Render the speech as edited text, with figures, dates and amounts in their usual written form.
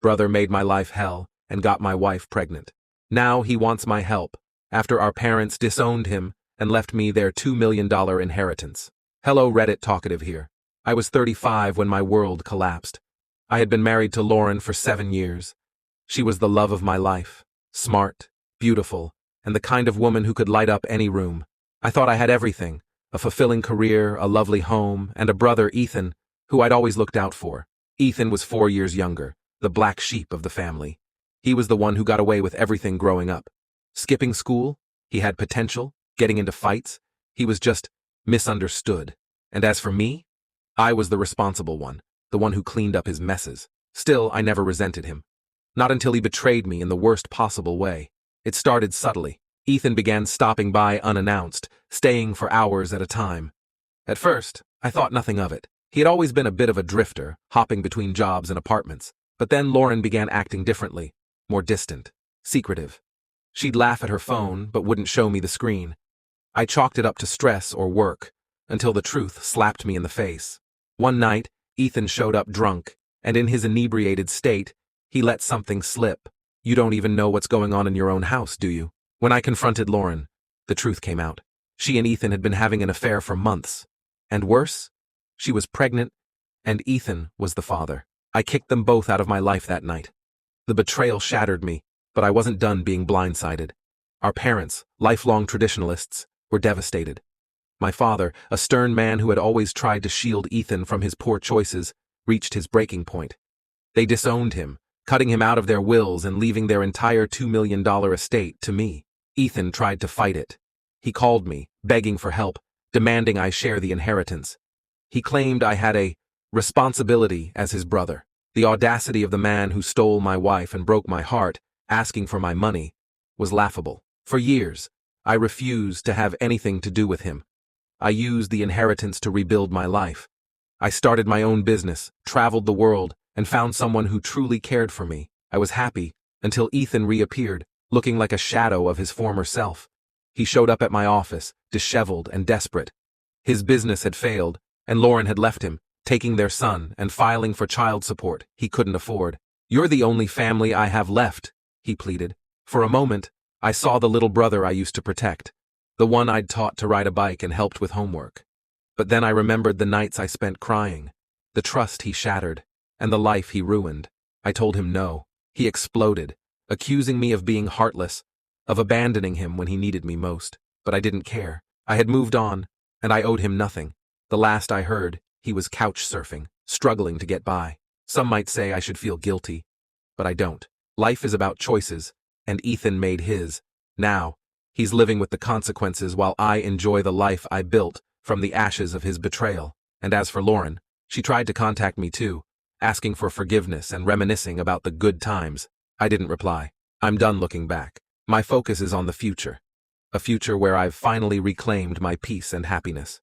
Brother made my life hell and got my wife pregnant. Now he wants my help, after our parents disowned him and left me their $2 million inheritance. Hello, Reddit talkative here. I was 35 when my world collapsed. I had been married to Lauren for 7 years. She was the love of my life, smart, beautiful, and the kind of woman who could light up any room. I thought I had everything, a fulfilling career, a lovely home, and a brother, Ethan, who I'd always looked out for. Ethan was 4 years younger, the black sheep of the family. He was the one who got away with everything growing up. Skipping school, he had potential, getting into fights, he was just misunderstood. And as for me, I was the responsible one, the one who cleaned up his messes. Still, I never resented him. Not until he betrayed me in the worst possible way. It started subtly. Ethan began stopping by unannounced, staying for hours at a time. At first, I thought nothing of it. He had always been a bit of a drifter, hopping between jobs and apartments. But then Lauren began acting differently, more distant, secretive. She'd laugh at her phone, but wouldn't show me the screen. I chalked it up to stress or work, until the truth slapped me in the face. One night, Ethan showed up drunk, and in his inebriated state, he let something slip. You don't even know what's going on in your own house, do you? When I confronted Lauren, the truth came out. She and Ethan had been having an affair for months. And worse, she was pregnant, and Ethan was the father. I kicked them both out of my life that night. The betrayal shattered me, but I wasn't done being blindsided. Our parents, lifelong traditionalists, were devastated. My father, a stern man who had always tried to shield Ethan from his poor choices, reached his breaking point. They disowned him, cutting him out of their wills and leaving their entire $2 million estate to me. Ethan tried to fight it. He called me, begging for help, demanding I share the inheritance. He claimed I had a responsibility as his brother. The audacity of the man who stole my wife and broke my heart, asking for my money, was laughable. For years, I refused to have anything to do with him. I used the inheritance to rebuild my life. I started my own business, traveled the world, and found someone who truly cared for me. I was happy until Ethan reappeared, looking like a shadow of his former self. He showed up at my office, disheveled and desperate. His business had failed, and Lauren had left him, taking their son and filing for child support he couldn't afford. "You're the only family I have left," he pleaded. For a moment, I saw the little brother I used to protect, the one I'd taught to ride a bike and helped with homework. But then I remembered the nights I spent crying, the trust he shattered, and the life he ruined. I told him no. He exploded, accusing me of being heartless, of abandoning him when he needed me most. But I didn't care. I had moved on, and I owed him nothing. The last I heard, he was couch surfing, struggling to get by. Some might say I should feel guilty, but I don't. Life is about choices, and Ethan made his. Now, he's living with the consequences while I enjoy the life I built from the ashes of his betrayal. And as for Lauren, she tried to contact me too, asking for forgiveness and reminiscing about the good times. I didn't reply. I'm done looking back. My focus is on the future. A future where I've finally reclaimed my peace and happiness.